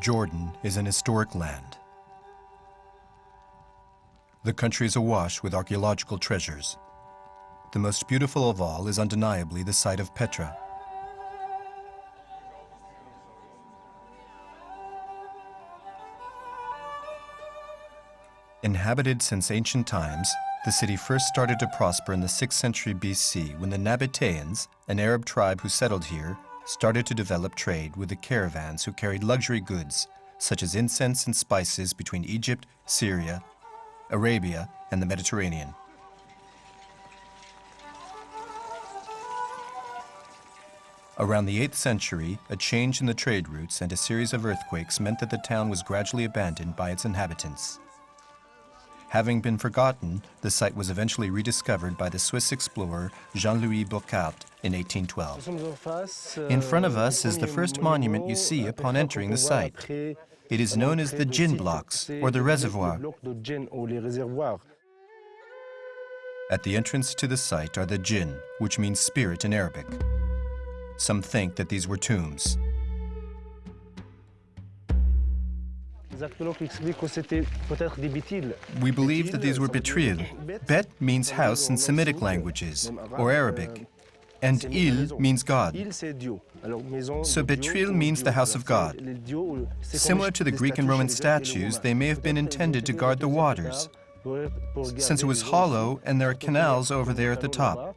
Jordan is an historic land. The country is awash with archaeological treasures. The most beautiful of all is undeniably the site of Petra. Inhabited since ancient times, the city first started to prosper in the 6th century BC when the Nabataeans, an Arab tribe who settled here, started to develop trade with the caravans who carried luxury goods, such as incense and spices between Egypt, Syria, Arabia, and the Mediterranean. Around the 8th century, a change in the trade routes and a series of earthquakes meant that the town was gradually abandoned by its inhabitants. Having been forgotten, the site was eventually rediscovered by the Swiss explorer Jean-Louis Burckhardt in 1812. In front of us is the first monument you see upon entering the site. It is known as the Djinn blocks, or the reservoir. At the entrance to the site are the Djinn, which means spirit in Arabic. Some think that these were tombs. We believe that these were betril. Bet means house in Semitic languages, or Arabic, and il means God. So betril means the house of God. Similar to the Greek and Roman statues, they may have been intended to guard the waters, since it was hollow and there are canals over there at the top.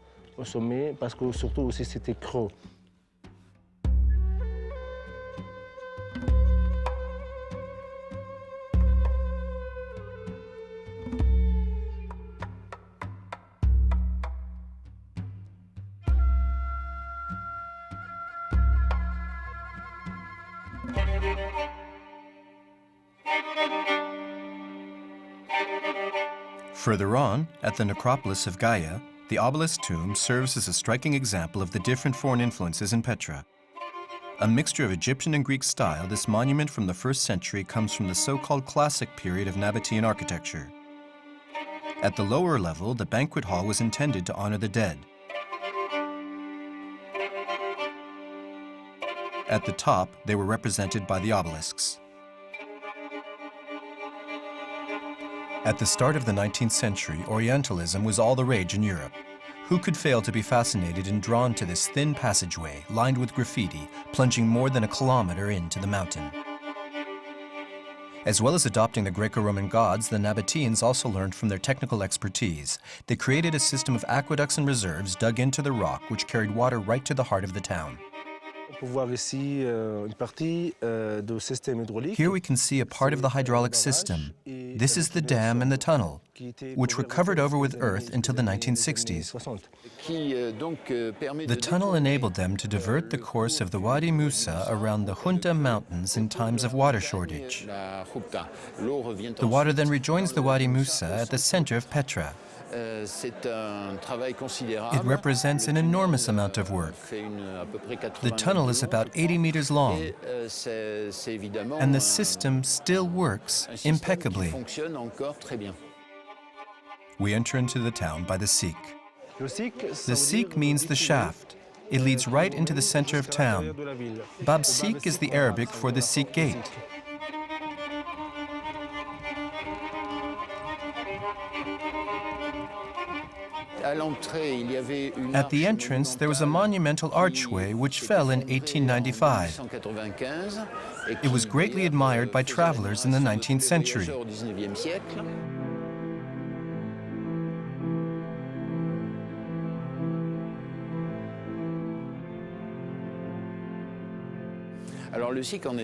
Further on, at the necropolis of Gaia, the obelisk tomb serves as a striking example of the different foreign influences in Petra. A mixture of Egyptian and Greek style, this monument from the 1st century comes from the so-called classic period of Nabataean architecture. At the lower level, the banquet hall was intended to honor the dead. At the top, they were represented by the obelisks. At the start of the 19th century, Orientalism was all the rage in Europe. Who could fail to be fascinated and drawn to this thin passageway lined with graffiti, plunging more than a kilometer into the mountain? As well as adopting the Greco-Roman gods, the Nabataeans also learned from their technical expertise. They created a system of aqueducts and reserves dug into the rock, which carried water right to the heart of the town. Here we can see a part of the hydraulic system. This is the dam and the tunnel, which were covered over with earth until the 1960s. The tunnel enabled them to divert the course of the Wadi Musa around the Junta Mountains in times of water shortage. The water then rejoins the Wadi Musa at the center of Petra. It represents an enormous amount of work. The tunnel is about 80 meters long, and the system still works impeccably. We enter into the town by the Sikh. The Sikh means the shaft. It leads right into the center of town. Bab Sikh is the Arabic for the Sikh gate. At the entrance, there was a monumental archway which fell in 1895. It was greatly admired by travelers in the 19th century.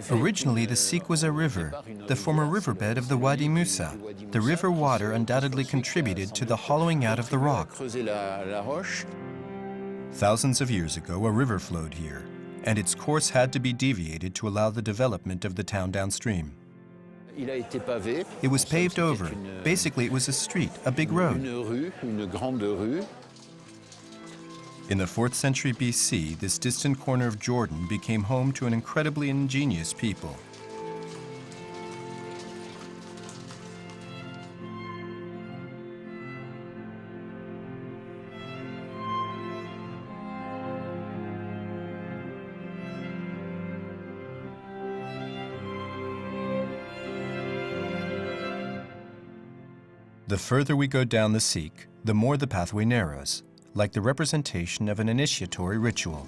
Originally, the Sikh was a river, the former riverbed of the Wadi Musa. The river water undoubtedly contributed to the hollowing out of the rock. Thousands of years ago, a river flowed here, and its course had to be deviated to allow the development of the town downstream. It was paved over. Basically, it was a street, a big road. In the 4th century BC, this distant corner of Jordan became home to an incredibly ingenious people. The further we go down the Sikh, the more the pathway narrows, like the representation of an initiatory ritual.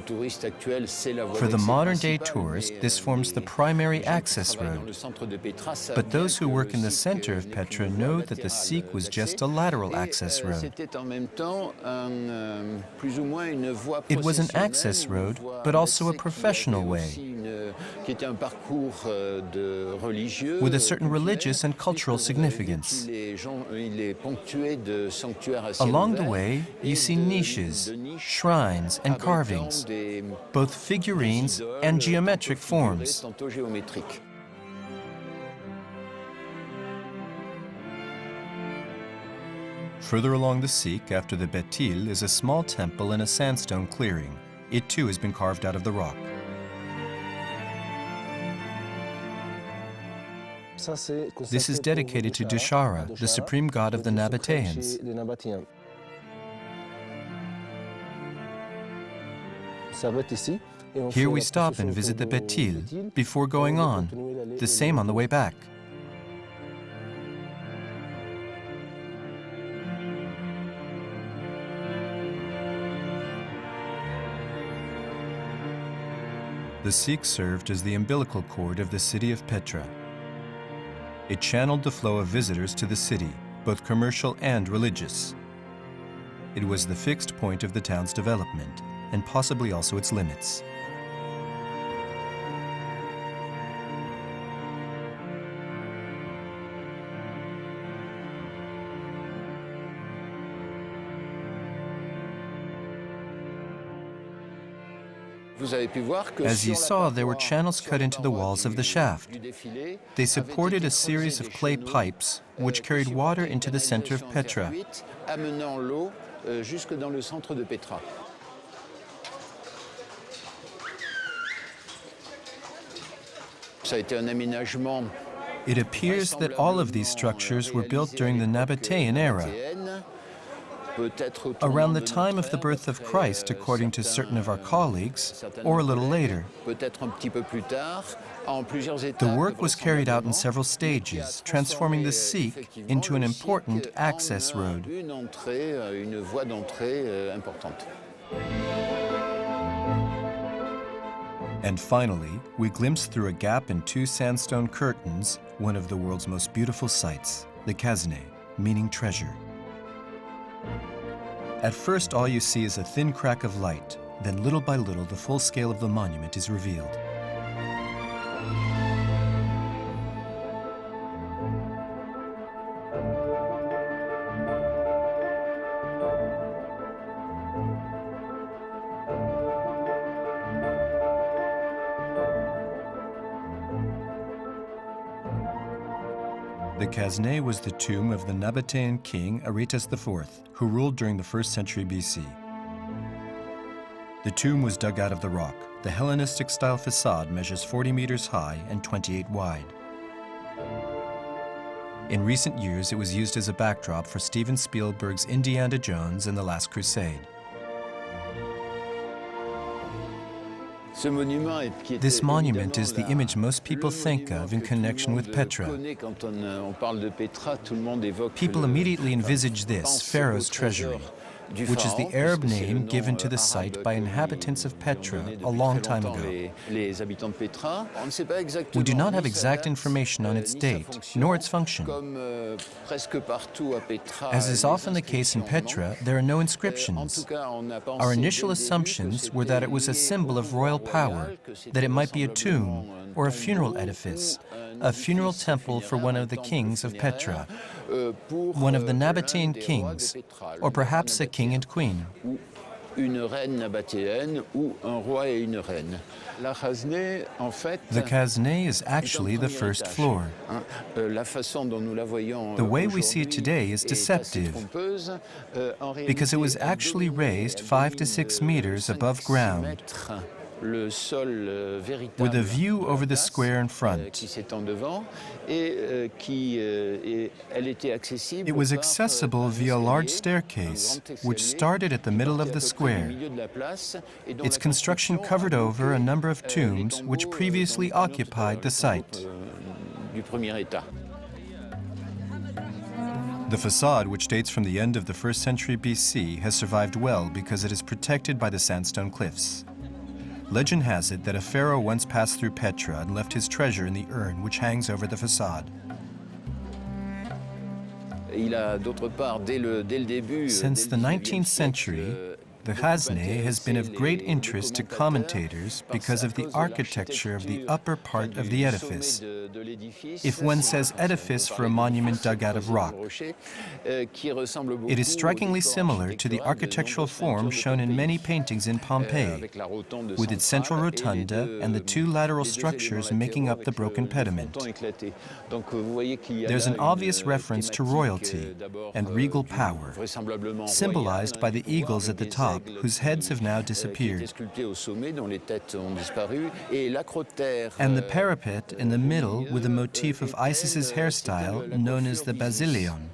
For the modern-day tourist, this forms the primary access road. But those who work in the center of Petra know that the Sikh was just a lateral access road. It was an access road, but also a professional way, with a certain religious and cultural significance. Along the way, you see niches, shrines, and carvings, both figurines and geometric forms. Further along the Sikh, after the Betil, is a small temple in a sandstone clearing. It too has been carved out of the rock. This is dedicated to Dishara, the supreme god of the Nabataeans. Here we stop and visit the Betil before going on, the same on the way back. The Sikh served as the umbilical cord of the city of Petra. It channeled the flow of visitors to the city, both commercial and religious. It was the fixed point of the town's development, and possibly also its limits. As you saw, there were channels cut into the walls of the shaft. They supported a series of clay pipes which carried water into the center of Petra. It appears that all of these structures were built during the Nabataean era, around the time of the birth of Christ, according to certain of our colleagues, or a little later. The work was carried out in several stages, transforming the Sikh into an important access road. And finally, we glimpse through a gap in two sandstone curtains one of the world's most beautiful sights, the Khazne, meaning treasure. At first, all you see is a thin crack of light. Then, little by little, the full scale of the monument is revealed. The Khazne was the tomb of the Nabataean king Aretas IV, who ruled during the 1st century BC. The tomb was dug out of the rock. The Hellenistic-style facade measures 40 meters high and 28 wide. In recent years, it was used as a backdrop for Steven Spielberg's Indiana Jones and the Last Crusade. This monument is the image most people think of in connection with Petra. People immediately envisage this, Pharaoh's treasury, which is the Arab name given to the site by inhabitants of Petra a long time ago. We do not have exact information on its date, nor its function. As is often the case in Petra, there are no inscriptions. Our initial assumptions were that it was a symbol of royal power, that it might be a tomb or a funeral edifice, a funeral temple for one of the kings of Petra, one of the Nabataean kings, or perhaps a king and queen. The Khazne is actually the first floor. The way we see it today is deceptive, because it was actually raised 5 to 6 meters above ground. with a view over the square in front. It was accessible via a large staircase, which started at the middle of the square. Its construction covered over a number of tombs which previously occupied the site. The facade, which dates from the end of the 1st century BC, has survived well because it is protected by the sandstone cliffs. Legend has it that a pharaoh once passed through Petra and left his treasure in the urn which hangs over the facade. Since the 19th century, the Khazne has been of great interest to commentators because of the architecture of the upper part of the edifice. If one says edifice for a monument dug out of rock, it is strikingly similar to the architectural form shown in many paintings in Pompeii, with its central rotunda and the two lateral structures making up the broken pediment. There's an obvious reference to royalty and regal power, symbolized by the eagles at the top, whose heads have now disappeared, and the parapet in the middle with a motif of Isis's hairstyle known as the basileon.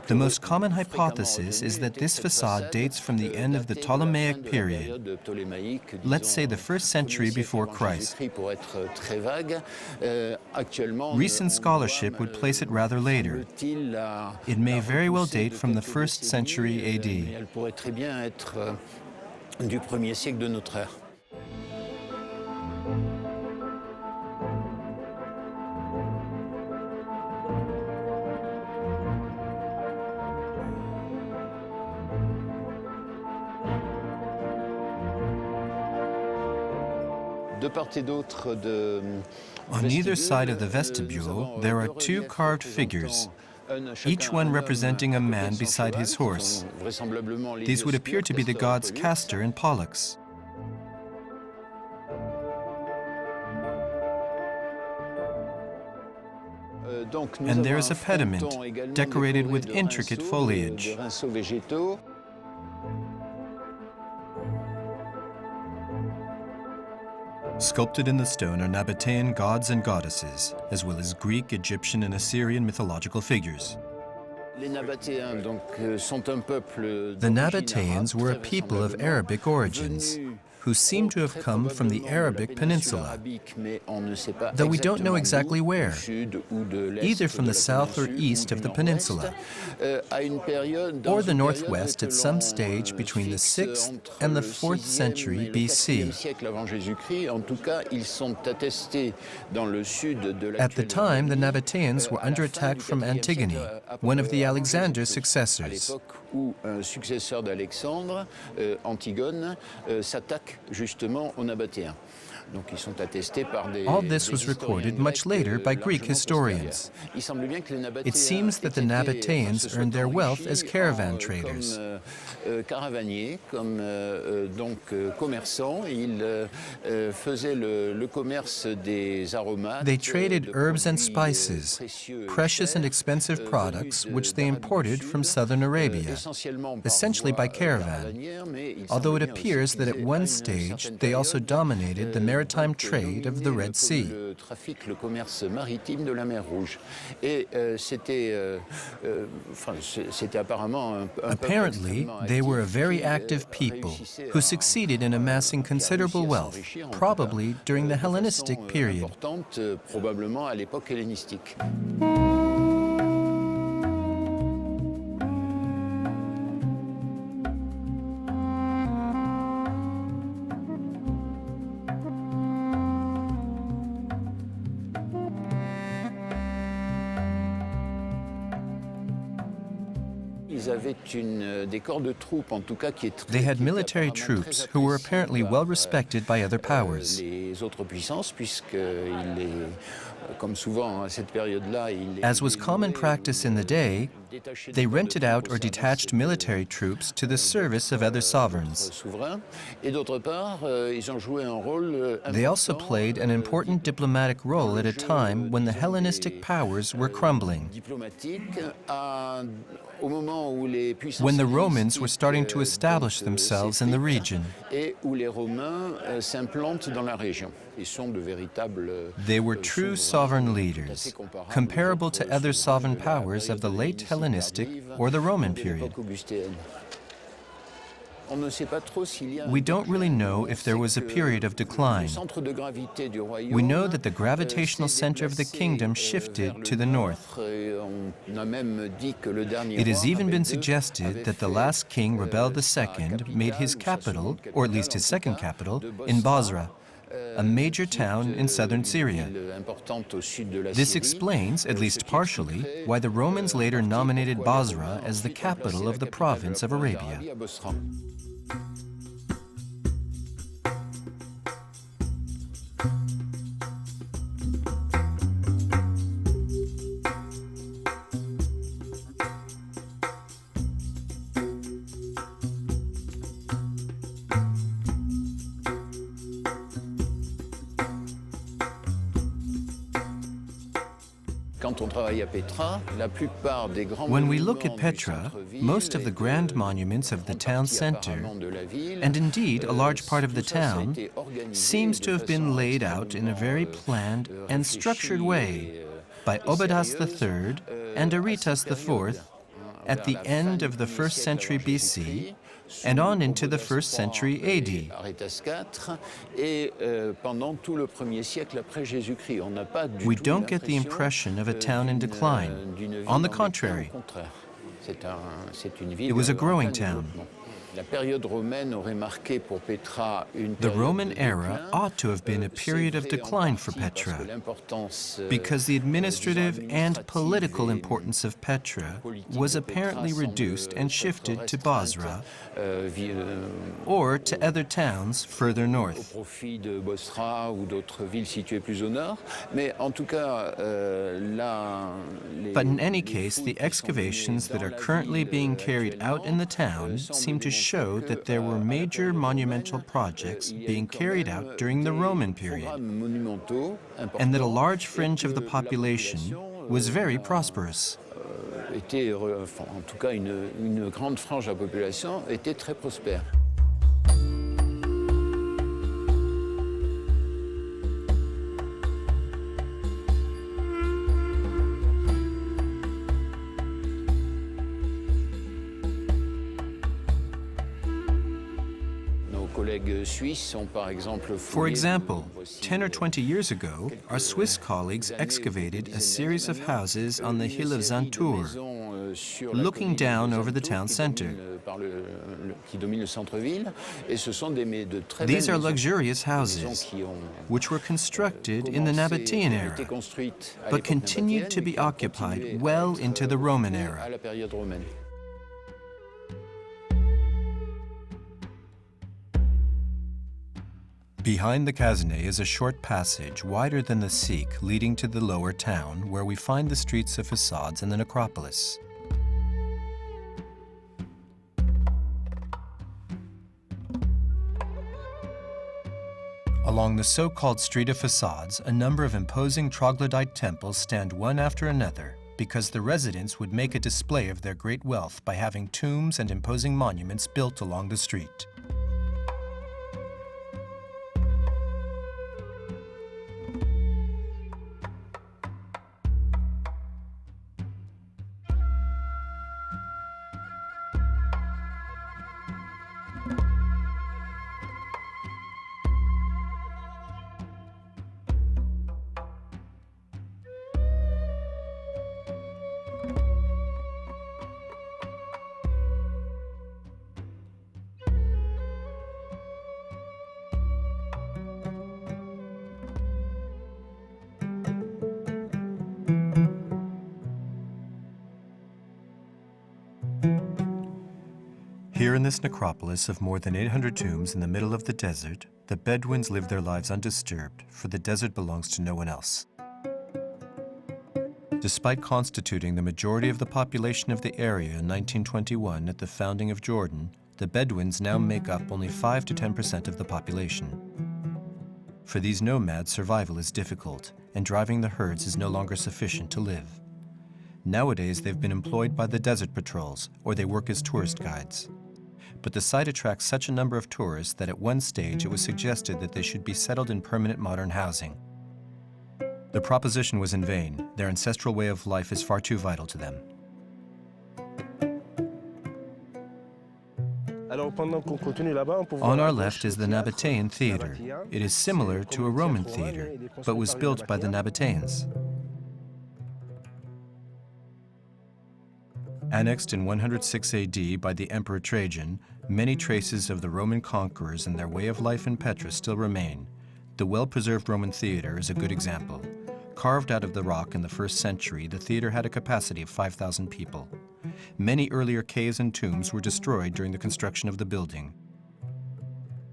The most common hypothesis is that this facade dates from the end of the Ptolemaic period, let's say the 1st century before Christ. Recent scholarship would place it rather later. It may very well date from the 1st century AD. On either side of the vestibule, there are two carved figures, each one representing a man beside his horse. These would appear to be the gods Castor and Pollux. And there is a pediment, decorated with intricate foliage. Sculpted in the stone are Nabataean gods and goddesses, as well as Greek, Egyptian, and Assyrian mythological figures. The Nabataeans were a people of Arabic origins, who seem to have come from the Arabic Peninsula, though we don't know exactly where, either from the south or east of the peninsula, or the northwest at some stage between the 6th and the 4th century BC. At the time, the Nabataeans were under attack from Antigone, one of the Alexander's successors. Où un successeur d'Alexandre, Antigone, s'attaque justement aux Nabataeans. Donc ils sont attestés par des. All this was recorded much later by Greek historians. It seems that the Nabataeans earned their wealth as caravan traders. Caravaniers, comme donc commerçants, ils faisaient le commerce des aromates. They traded herbs and spices, precious and expensive products which they imported from southern Arabia, essentially by caravan, although it appears that at one stage they also dominated the maritime trade of the Red Sea. Le commerce maritime de la mer Rouge. Et c'était apparemment Apparently, they were a very active people who succeeded in amassing considerable wealth, probably during the Hellenistic period. Probablement à l'époque hellénistique. They had military troops who were apparently well respected by other powers. As was common practice in the day, They rented out or detached military troops to the service of other sovereigns. They also played an important diplomatic role at a time when the Hellenistic powers were crumbling. When the Romans were starting to establish themselves in the region. They were true sovereign leaders, comparable to other sovereign powers of the late Hellenistic or the Roman period. We don't really know if there was a period of decline. We know that the gravitational center of the kingdom shifted to the north. It has even been suggested that the last king, Rebel II, made his capital, or at least his second capital, in Bosra, a major town in southern Syria. This explains, at least partially, why the Romans later nominated Bosra as the capital of the province of Arabia. When we look at Petra, most of the grand monuments of the town center, and indeed a large part of the town, seems to have been laid out in a very planned and structured way by Obadas III and Aretas IV at the end of the 1st century BC and on into the 1st century AD. We don't get the impression of a town in decline. On the contrary, it was a growing town. The Roman era ought to have been a period of decline for Petra, because the administrative and political importance of Petra was apparently reduced and shifted to Bosra or to other towns further north. But in any case, the excavations that are currently being carried out in the town seem to show that there were major monumental projects being carried out during the Roman period, and that a large fringe of the population was very prosperous. En tout cas, une grande frange de la population était très prospère. For example, 10 or 20 years ago, our Swiss colleagues excavated a series of houses on the hill of Zantour, looking down over the town center. These are luxurious houses, which were constructed in the Nabataean era, but continued to be occupied well into the Roman era. Behind the Caserne is a short passage wider than the Siq leading to the lower town, where we find the streets of facades and the necropolis. Along the so-called Street of Facades, a number of imposing troglodyte temples stand one after another, because the residents would make a display of their great wealth by having tombs and imposing monuments built along the street. Here in this necropolis of more than 800 tombs in the middle of the desert, the Bedouins live their lives undisturbed, for the desert belongs to no one else. Despite constituting the majority of the population of the area in 1921 at the founding of Jordan, the Bedouins now make up only 5 to 10% of the population. For these nomads, survival is difficult, and driving the herds is no longer sufficient to live. Nowadays, they've been employed by the desert patrols, or they work as tourist guides. But the site attracts such a number of tourists that at one stage it was suggested that they should be settled in permanent modern housing. The proposition was in vain. Their ancestral way of life is far too vital to them. On our left is the Nabataean theater. It is similar to a Roman theater, but was built by the Nabataeans. Annexed in 106 AD by the Emperor Trajan, many traces of the Roman conquerors and their way of life in Petra still remain. The well-preserved Roman theater is a good example. Carved out of the rock in the 1st century, the theater had a capacity of 5,000 people. Many earlier caves and tombs were destroyed during the construction of the building.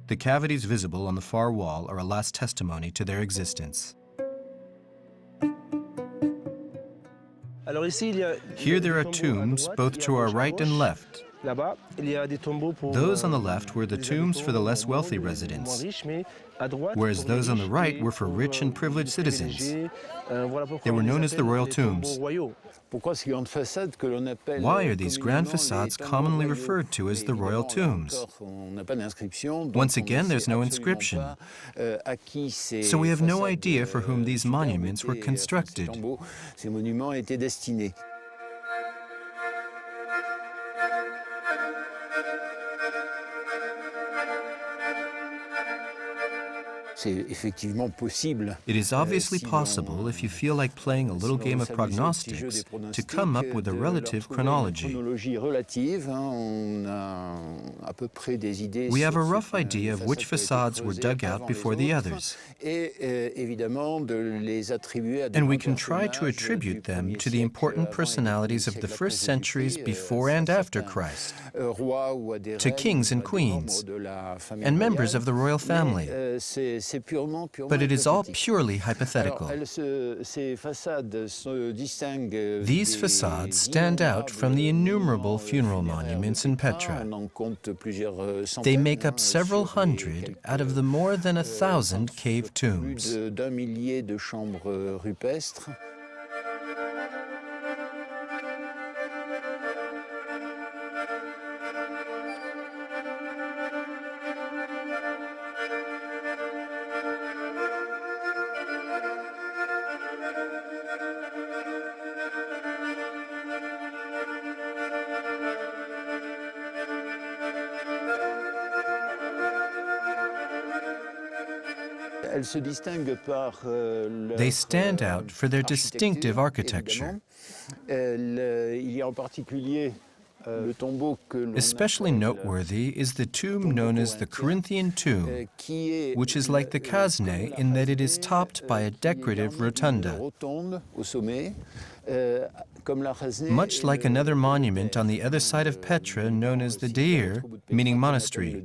The cavities visible on the far wall are a last testimony to their existence. Here there are tombs both to our right and left. Those on the left were the tombs for the less wealthy residents, whereas those on the right were for rich and privileged citizens. They were known as the royal tombs. Why are these grand facades commonly referred to as the royal tombs? Once again, there's no inscription. So we have no idea for whom these monuments were constructed. It is obviously possible, if you feel like playing a little game of prognostics, to come up with a relative chronology. We have a rough idea of which facades were dug out before the others, and we can try to attribute them to the important personalities of the first centuries before and after Christ, to kings and queens, and members of the royal family. But it is all purely hypothetical. These facades stand out from the innumerable funeral monuments in Petra. They make up several hundred out of the more than 1,000 cave tombs. They stand out for their distinctive architecture. Especially noteworthy is the tomb known as the Corinthian tomb, which is like the Casne in that it is topped by a decorative rotunda. Much like another monument on the other side of Petra known as the Deir, meaning monastery.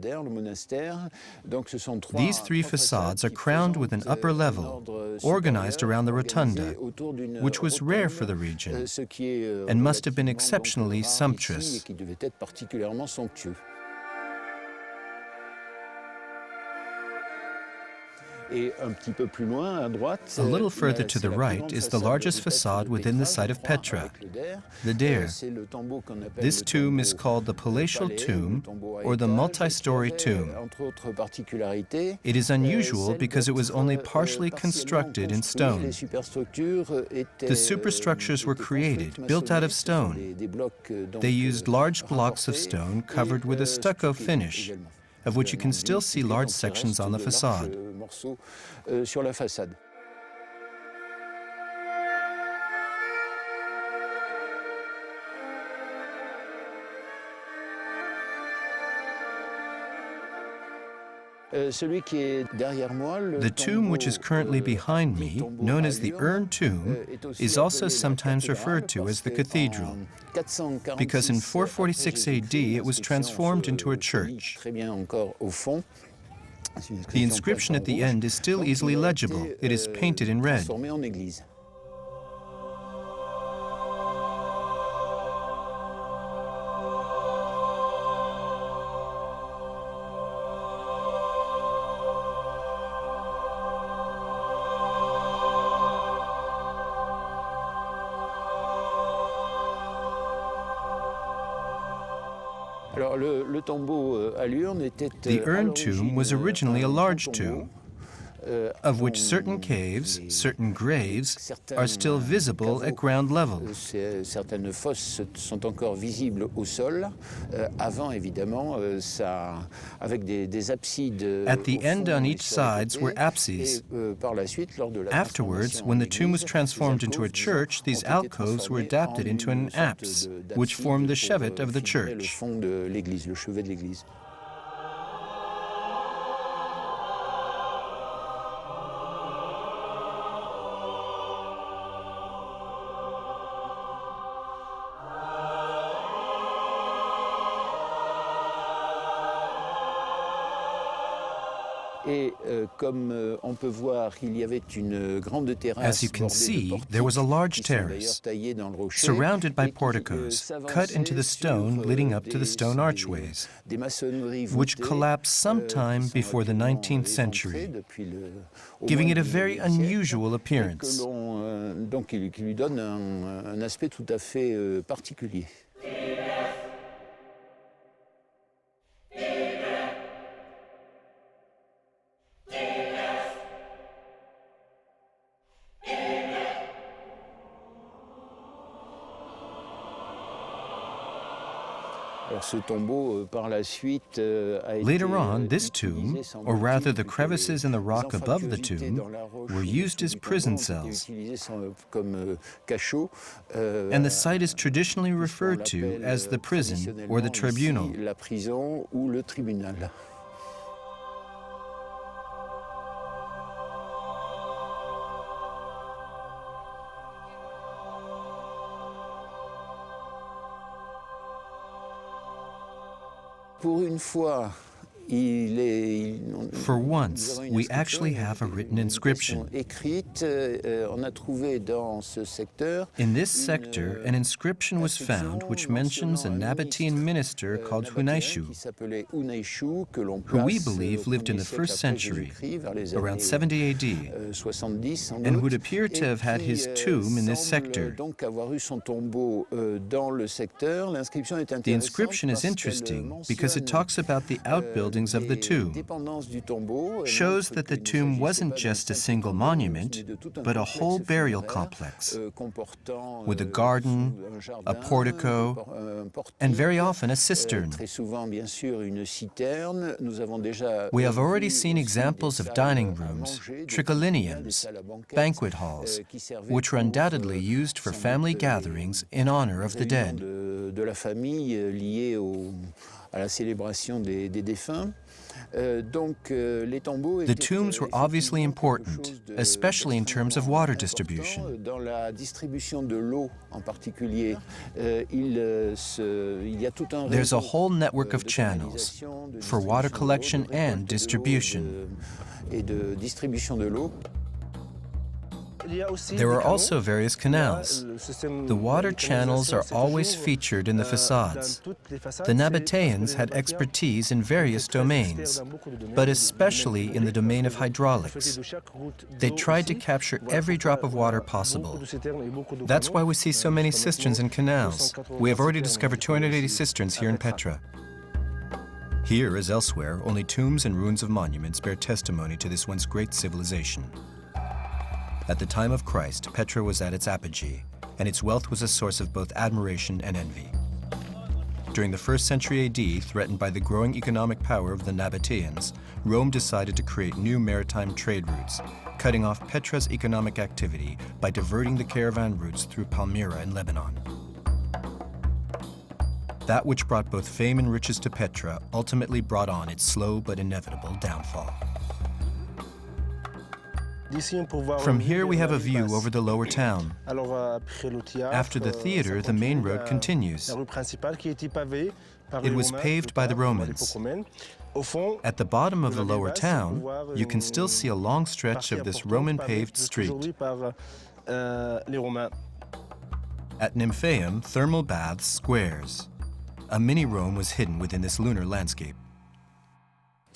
These 3 facades are crowned with an upper level, organized around the rotunda, which was rare for the region and must have been exceptionally sumptuous. A little further to the right is the largest facade within the site of Petra, the Deir. This tomb is called the palatial tomb or the multi-story tomb. It is unusual because it was only partially constructed in stone. The superstructures were created, built out of stone. They used large blocks of stone covered with a stucco finish, of which you can still see large sections on the facade. The tomb which is currently behind me, known as the urn tomb, is also sometimes referred to as the cathedral, because in 446 AD it was transformed into a church. The inscription at the end is still easily legible. It is painted in red. Alors, le tombeau à l'urne était The à urn l'origine tomb was originally a un large tombeau, tomb, of which certain caves, certain graves, are still visible at ground level. Certaines fosses sont encore visibles au sol. Avant, évidemment, avec des absides. At the au end fond on et each sur les sides were côtés. apses. Et par la suite, lors de la Afterwards, transformation when en the tomb was église, transformed ces into a alcôves church, these ont été alcoves were transformées adapted en into une an sorte apse, d'abside which formed the pour, chevet of the figurer le church. fond de l'église, le chevet de l'église. Et comme on peut voir, il y avait une grande terrasse As you can bordée de see, portiques there was a large qui sont d'ailleurs terrace, taillés dans le rocher surrounded by et qui, porticos, cut s'avançaient into the stone sur, leading up to the des- stone des- archways, des maçonneries which voûtées, collapsed sometime qui sont before the actuellement 19th éventrées century, depuis au giving moins it a le very 19e siècle, unusual et que appearance. donc qui lui donne un aspect tout à fait particulier. Alors ce tombeau, par la suite, a été Later on, this utilisé, tomb, or rather the semble-t-il, crevices in the les rock above the anfractuosités tomb, dans la roche were au-dessous used as du prison tombeau ont été cells, utilisées comme cachot. and the site is traditionally puisqu'on referred to l'appelle, as the prison or the traditionnellement tribunal. ici, la prison ou le tribunal. Pour une fois, For once, we actually have a written inscription. écrite. On a trouvé dans ce secteur In this sector, an inscription was found which mentions a Nabataean minister called Hunaishu, qui s'appelait Hunaishu, que l'on who we place believe au lived in the 1er siècle 1st après century, Jésus-Christ, vers les around années 70 AD, 70 sans and doute, would appear to et have had qui, his tomb in this semble sector. donc avoir eu son tombeau dans le secteur. L'inscription est The intéressante inscription is parce qu'elle interesting because it mentionne, talks about the outbuildings of the des tomb, dépendances du tombeau, et shows montre that the qu'il ne tomb s'agissait wasn't pas d'un just a simple single tombeau, monument, mais de tout un but a complexe whole burial funéraire, complex, comportant, with a garden, un jardin, a portico, un portique, and very often a cistern. très souvent, bien sûr, une citerne. Nous avons déjà We have vu already seen aussi examples des of salles dining à rooms, manger, des tricliniums, des salles à banquettes, banquet halls, qui servaient which were pour, undoubtedly used for sans family doute, gatherings in honor of the réunions dead. de la famille liées à la célébration des défunts. Donc, les tombeaux The tombs were obviously important, especially in terms of water distribution. Dans la distribution de l'eau en particulier, il y a tout un There's a réseau whole network of de channels canalisation, de for water distribution de l'eau, collection de récolte and de l'eau distribution. et de distribution de l'eau. There are also various canals. The water channels are always featured in the facades. The Nabataeans had expertise in various domains, but especially in the domain of hydraulics. They tried to capture every drop of water possible. That's why we see so many cisterns and canals. We have already discovered 280 cisterns here in Petra. Here, as elsewhere, only tombs and ruins of monuments bear testimony to this once great civilization. At the time of Christ, Petra was at its apogee, and its wealth was a source of both admiration and envy. During the 1st century AD, threatened by the growing economic power of the Nabataeans, Rome decided to create new maritime trade routes, cutting off Petra's economic activity by diverting the caravan routes through Palmyra in Lebanon. That which brought both fame and riches to Petra ultimately brought on its slow but inevitable downfall. From here we have a view over the lower town. After the theater, the main road continues. It was paved by the Romans. At the bottom of the lower town, you can still see a long stretch of this Roman-paved street. At Nymphaeum, thermal baths, squares. A mini Rome was hidden within this lunar landscape.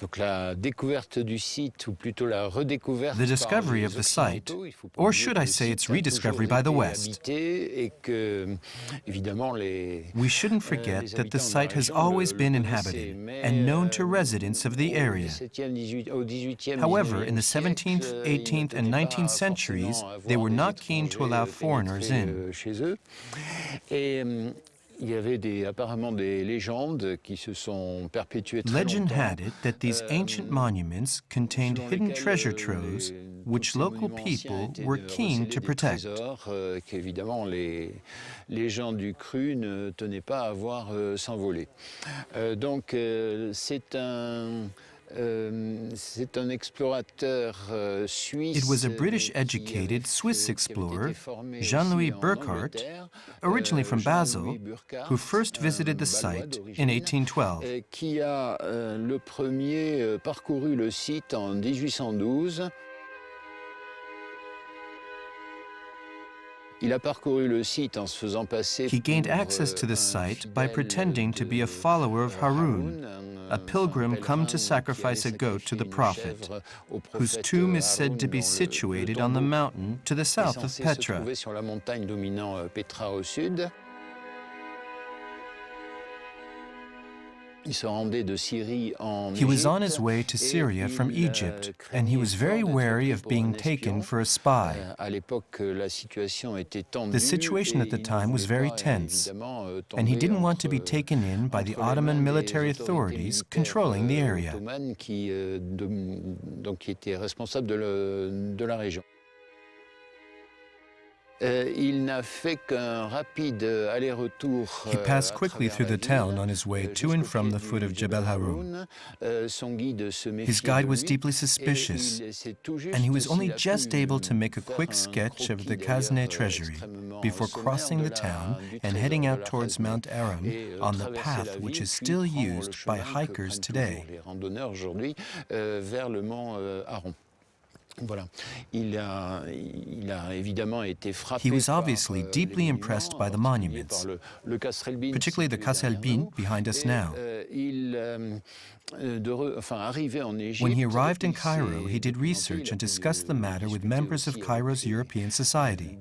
Donc la découverte du site, ou plutôt la redécouverte The discovery par of les the site, Occidentaux, il faut pas or oublier should que I le say site its a rediscovery toujours by the été West. habité et que, évidemment, We shouldn't forget les that the habitants de la site has région always le been connaissaient. inhabited Mais and known to residents of the au area. XVIIe, au XVIIIe, However, in the XIXe 17th, siècle, ils 18th, and ne tenaient 19th pas centuries, forcément à they voir were des not keen to allow étrangers foreigners in. pénétrer chez eux. Et il y avait apparemment des légendes qui se sont perpétuées très Legend longtemps. had it that these ancient monuments contained selon hidden lesquels, treasure troves which tous ces local monuments anciens people étaient were de keen recéler to des protect. trésors qu'évidemment les gens du cru ne tenaient pas à voir s'envoler. Donc c'est un explorateur suisse. It was a British-educated Swiss explorer, Jean-Louis Burckhardt, originally from Basel, who first visited the site in 1812. Qui a le premier parcouru le site en 1812. Il a parcouru le site en se faisant passer He gained pour access to the un site by fidèle pretending to be a de follower of Harun, Harun, a pilgrim come to pèlerin sacrifice a qui allait goat to the sacrifier une prophet, chèvre au whose prophète tomb is said to Harun, be dont le situated on the tombeau mountain to the est south of censé se Petra. trouver sur la montagne dominant Petra au sud. Il se rendait de Syrie en He was on Égypte, his way to et Syria from il, Egypt, and he craignait was fort very d'être wary pris of pour being un taken espion. for a spy. À l'époque, la situation était tendue. The situation Et at the il ne time was voulait very pas, tense, évidemment, and he tomber didn't want to be entre- taken in by the entre les Ottoman mains des military autorités authorities militaires, controlling the area. ottomanes donc, qui étaient responsables de la région. Il n'a fait qu'un rapide aller-retour. He passed à quickly travers through la the town ville, on his way to jusqu'au and from pied the du foot of Jebel Haroun. Son guide se His méfiait guide de was lui, deeply et suspicious, il s'est tout juste, and he was only s'il a just pu able to make a faire quick un sketch of croquis, the d'ailleurs, Khazaneh treasury extrêmement before sommaire crossing de the town du and trésor heading de out la towards Khazaneh, Mount Aram et on the traverser path la which ville, is puis still prendre le used by chemin que hikers prennent today. toujours les randonneurs aujourd'hui vers le mont Aron. Voilà. Il a évidemment été frappé He was par obviously les deeply monuments, impressed by the en particulier monuments, par le Kasrelbin particularly the situé Qas derrière el-Bin nous. behind us Et, now. arrivé en Égypte, When he arrived in il Cairo, s'est he did documenté, research il a and pu discussed the matter with discuter members of aussi Cairo's avec European society.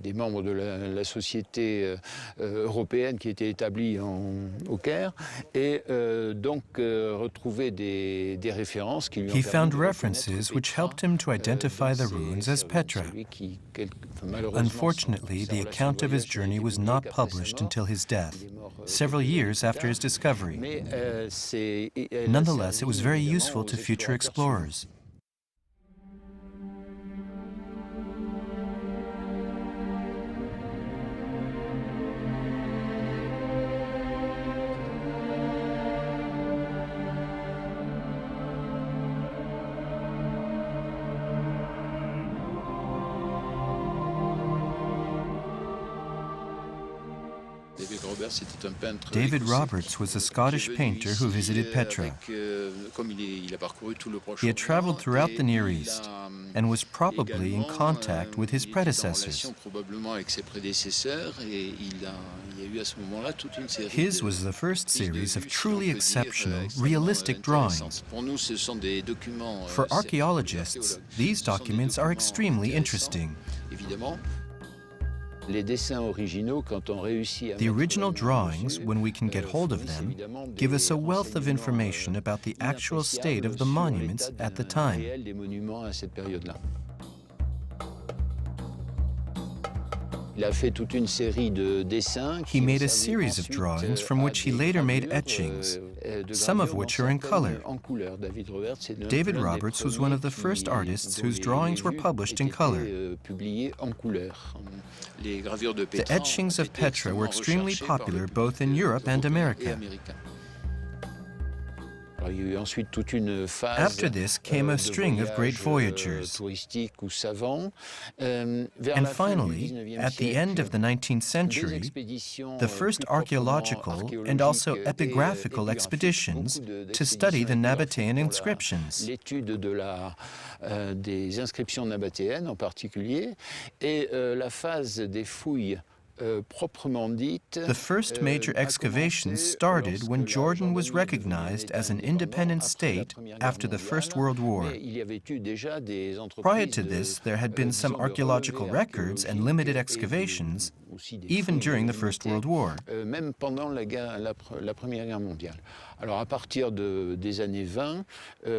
des membres de la société européenne qui était établie au Caire, et donc retrouver des références qui lui ont He permis found de reconnaître references which Petra helped him to identify dans the ses ruins as observations. Petra. Celui qui, malheureusement, Unfortunately, sa the relation account de of his voyage n'a journey été was publiée not qu'après sa published mort. until his death, Il est mort several quelques years années after plus his tard. discovery. Mais, elle a Nonetheless, it was servi very évidemment useful to aux future explorateurs suivants. explorers. David Roberts was a Scottish painter who visited Petra. He had traveled throughout the Near East and was probably in contact with his predecessors. His was the first series of truly exceptional, realistic drawings. For archaeologists, these documents are extremely interesting. The original drawings, when we can get hold of them, give us a wealth of information about the actual state of the monuments at the time. He made a series of drawings from which he later made etchings, some of which are in color. David Roberts was one of the first artists whose drawings were published in color. The etchings of Petra were extremely popular both in Europe and America. After this came a string of great voyagers. And finally, at the end of the 19th century, the first archaeological and also epigraphical expeditions to study the Nabataean inscriptions. Des inscriptions nabataeennes en particulier, et la phase des fouilles The first major excavations started when Jordan was recognized as an independent state after the First World War. Prior to this, there had been some archaeological records and limited excavations, even during the First World War. Même pendant la Première Guerre mondiale. Alors à partir des années 20,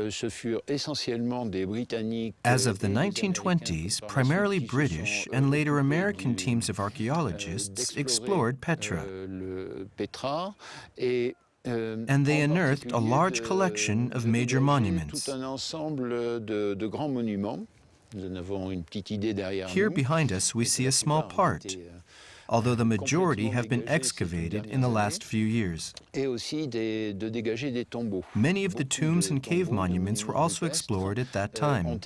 ce furent essentiellement des Britanniques. As of the 1920s, primarily British and later American teams of archaeologists explored Petra. Petra et and they unearthed a large collection of major monuments. Tout un ensemble de grands monuments. Nous en avons une petite idée derrière nous. Here behind us we see a small part, although the majority have been excavated in the last few years. Many of the tombs and cave monuments were also explored at that time.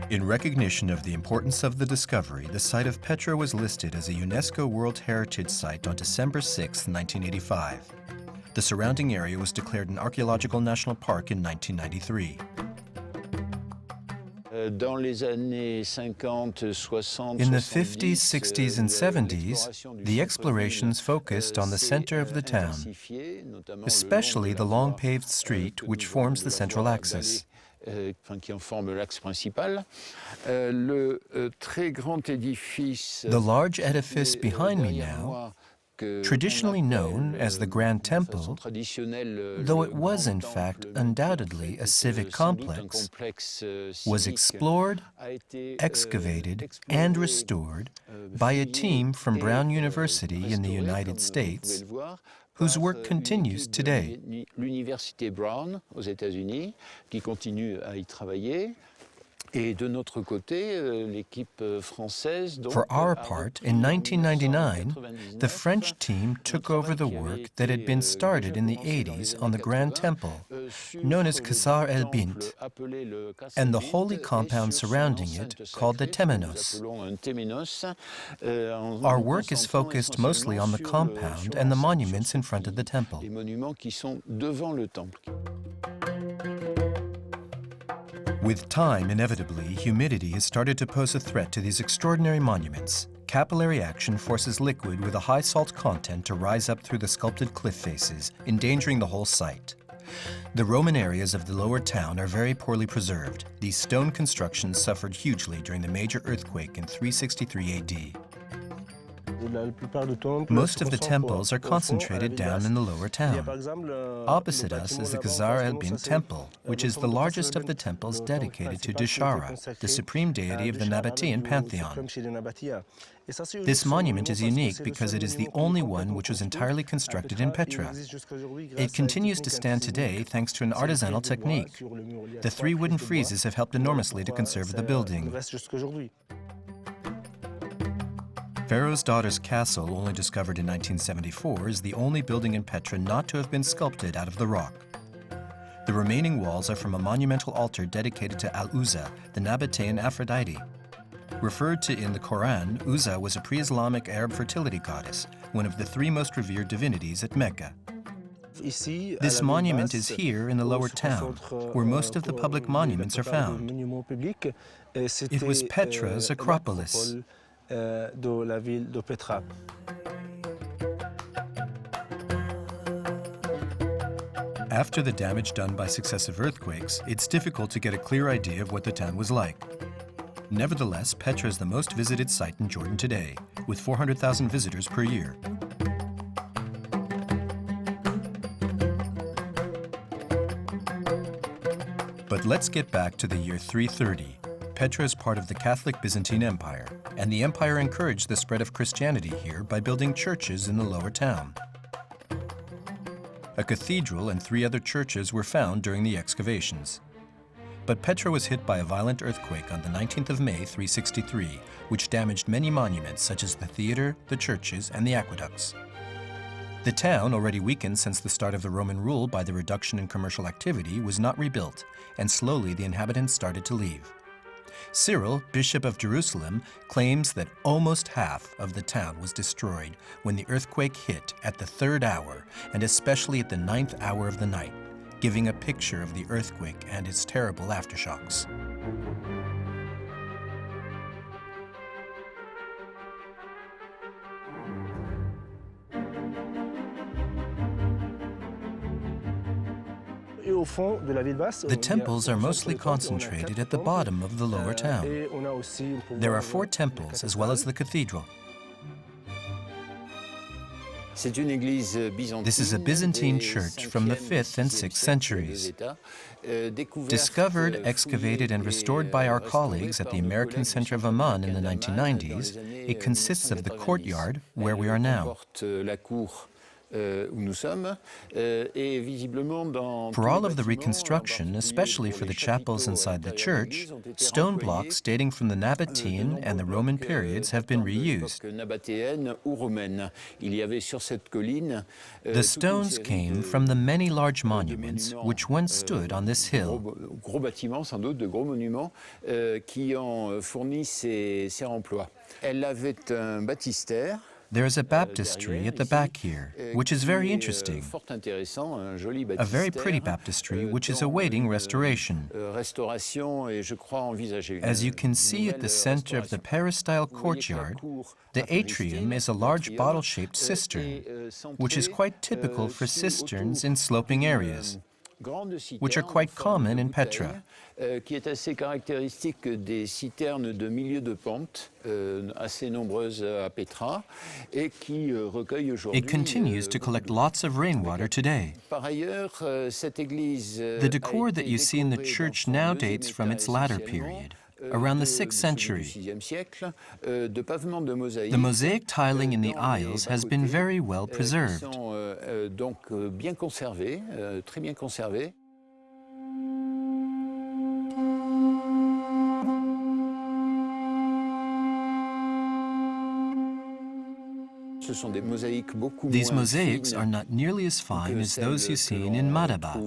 In recognition of the importance of the discovery, the site of Petra was listed as a UNESCO World Heritage Site on December 6, 1985. The surrounding area was declared an archaeological national park in 1993. In the 50s, 60s, and 70s, the explorations focused on the center of the town, especially the long paved street which forms the central axis. The large edifice behind me now, traditionally known as the Grand Temple, though it was in fact undoubtedly a civic complex, was explored, excavated, and restored by a team from Brown University in the United States, whose work continues today. L'Université Brown aux États-Unis, qui continue à y travailler. Et de notre côté, l'équipe française. For our part, in 1999, the French team took over the work that had been started in the 80s on the Grand Temple, known as Qasr el-Bint, and the holy compound surrounding it, called the Temenos. Our work is focused mostly on the compound and the monuments in front of the temple. Les monuments qui sont devant le temple. With time, inevitably, humidity has started to pose a threat to these extraordinary monuments. Capillary action forces liquid with a high salt content to rise up through the sculpted cliff faces, endangering the whole site. The Roman areas of the lower town are very poorly preserved. These stone constructions suffered hugely during the major earthquake in 363 AD. Most of the temples are concentrated down in the lower town. Opposite us is the Qasr el-Bint temple, which is the largest of the temples dedicated to Dishara, the supreme deity of the Nabataean pantheon. This monument is unique because it is the only one which was entirely constructed in Petra. It continues to stand today thanks to an artisanal technique. The 3 wooden friezes have helped enormously to conserve the building. Pharaoh's Daughter's Castle, only discovered in 1974, is the only building in Petra not to have been sculpted out of the rock. The remaining walls are from a monumental altar dedicated to Al-Uzza, the Nabataean Aphrodite. Referred to in the Quran, Uzza was a pre-Islamic Arab fertility goddess, one of the 3 most revered divinities at Mecca. This monument is here in the lower town, where most of the public monuments are found. It was Petra's Acropolis. After the damage done by successive earthquakes, it's difficult to get a clear idea of what the town was like. Nevertheless, Petra is the most visited site in Jordan today, with 400,000 visitors per year. But let's get back to the year 330. Petra is part of the Catholic Byzantine Empire, and the empire encouraged the spread of Christianity here by building churches in the lower town. A cathedral and 3 other churches were found during the excavations. But Petra was hit by a violent earthquake on the 19th of May, 363, which damaged many monuments such as the theater, the churches, and the aqueducts. The town, already weakened since the start of the Roman rule by the reduction in commercial activity, was not rebuilt, and slowly the inhabitants started to leave. Cyril, Bishop of Jerusalem, claims that almost half of the town was destroyed when the earthquake hit at the 3rd hour, and especially at the 9th hour of the night, giving a picture of the earthquake and its terrible aftershocks. The temples are mostly concentrated at the bottom of the lower town. There are 4 temples as well as the cathedral. This is a Byzantine church from the 5th and 6th centuries. Discovered, excavated, and restored by our colleagues at the American Center of Amman in the 1990s, it consists of the courtyard where we are now. For all of the reconstruction, especially for the chapels inside the church, stone blocks dating from the Nabataean and the Roman periods have been reused. The stones came from the many large monuments which once stood on this hill. There is a baptistry at the back here, which is very interesting. A very pretty baptistry which is awaiting restoration. As you can see at the center of the peristyle courtyard, the atrium is a large bottle-shaped cistern, which is quite typical for cisterns in sloping areas, which are quite common in Petra. It continues to collect lots of rainwater today. The decor that you see in the church now dates from its latter period, around the 6th century. The mosaic tiling in the aisles has been very well preserved. These mosaics are not nearly as fine as those you see in Madaba.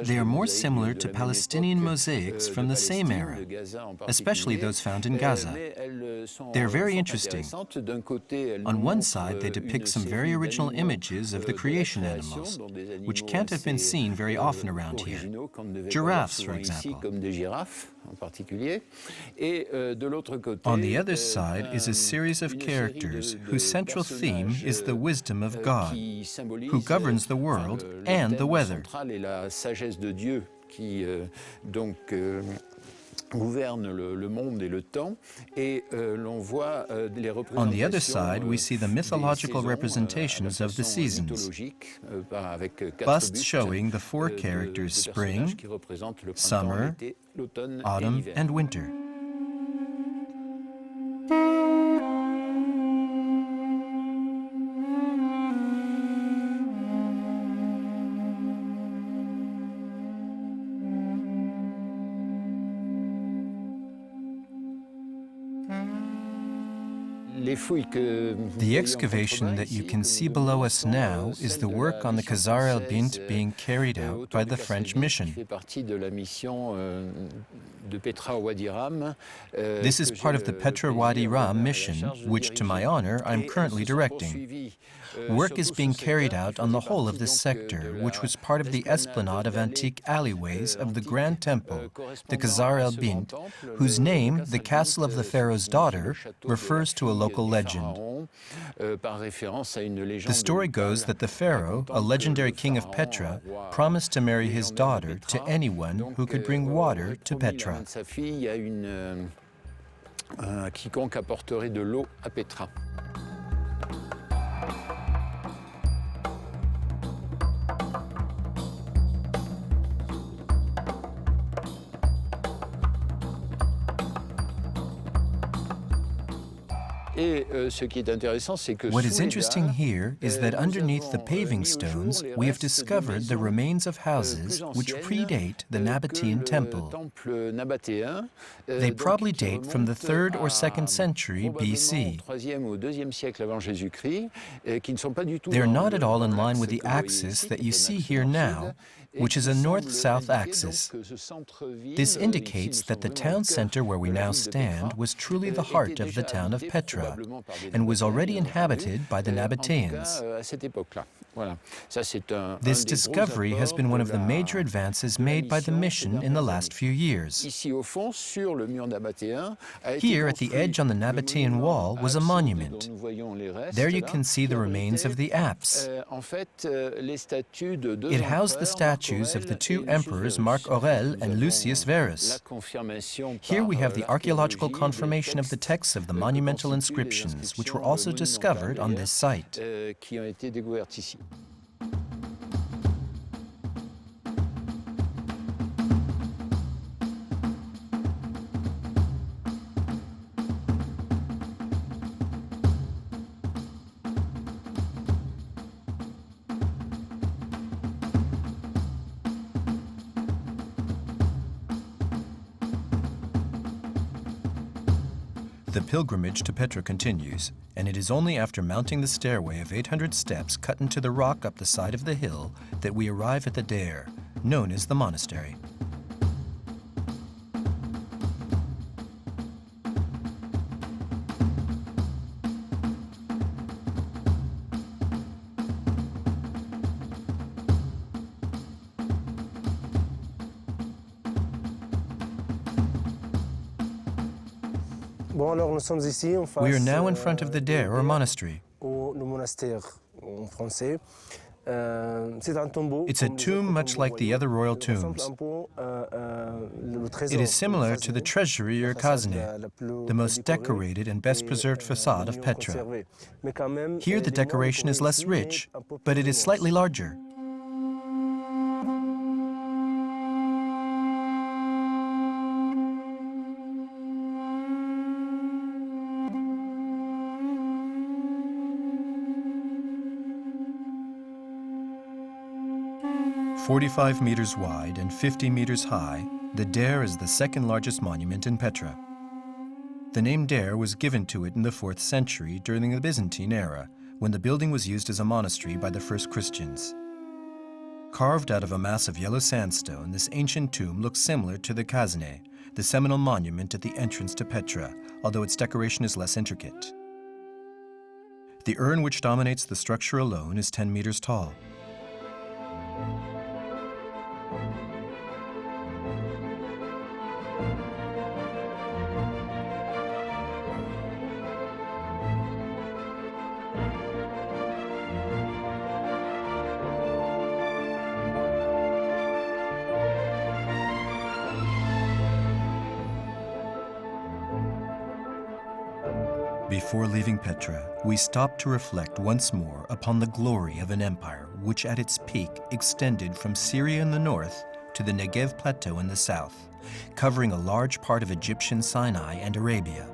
They are more similar to Palestinian mosaics from the same era, especially those found in Gaza. They are very interesting. On one side, they depict some very original images of the creation animals, which can't have been seen very often around here. Giraffes, for example. On the other side is a series of characters whose central theme is the wisdom of God, who governs the world and the weather. On the other side, we see the mythological representations of the seasons, busts showing the 4 characters spring, summer, autumn, and winter. The excavation that you can see below us now is the work on the Khazar el-Bint being carried out by the French mission. This is part of the Petra Wadi Ram mission, which, to my honor, I'm currently directing. Work is being carried out on the whole of this sector, which was part of the esplanade of antique alleyways of the Grand Temple, the Khazar el-Bint, whose name, the Castle of the Pharaoh's Daughter, refers to a local legend. The story goes that the Pharaoh, a legendary king of Petra, promised to marry his daughter to anyone who could bring water to Petra. Quiconque apporterait de l'eau à Petra. What is interesting here is that underneath the paving stones, we have discovered the remains of houses which predate the Nabataean temple. They probably date from the 3rd or 2nd century BC. They are not at all in line with the axis that you see here now, which is a north-south axis. This indicates that the town center where we now stand was truly the heart of the town of Petra and was already inhabited by the Nabataeans. Voilà. Ça, c'est This discovery has been one of the major advances made by the mission in the last few years. Ici, au fond, sur le mur Nabataean, a été Here, at the edge on the Nabataean wall, was a monument. There you can see the remains of the apse. It housed the statues of the two emperors Marc Aurèle and Lucius Verus. Here we have the archaeological confirmation of the texts of the monumental inscriptions, which were also discovered on this site. The pilgrimage to Petra continues, and it is only after mounting the stairway of 800 steps cut into the rock up the side of the hill that we arrive at the Daire, known as the monastery. We are now in front of the Daire, or monastery. It's a tomb much like the other royal tombs. It is similar to the treasury or caserne, the most decorated and best preserved facade of Petra. Here the decoration is less rich, but it is slightly larger. "45 meters wide and 50 meters high, the Daire is the second largest monument in Petra. The name Daire was given to it in the 4th century during the Byzantine era, when the building was used as a monastery by the first Christians. Carved out of a mass of yellow sandstone, this ancient tomb looks similar to the caserne, the seminal monument at the entrance to Petra, although its decoration is less intricate. The urn which dominates the structure alone is 10 meters tall. Before leaving Petra, we stop to reflect once more upon the glory of an empire which at its peak extended from Syria in the north to the Negev plateau in the south, covering a large part of Egyptian Sinai and Arabia.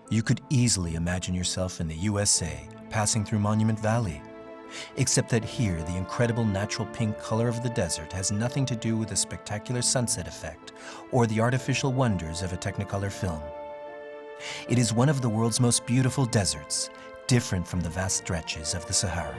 You could easily imagine yourself in the USA, passing through Monument Valley, except that here the incredible natural pink color of the desert has nothing to do with the spectacular sunset effect or the artificial wonders of a Technicolor film. It is one of the world's most beautiful deserts, different from the vast stretches of the Sahara.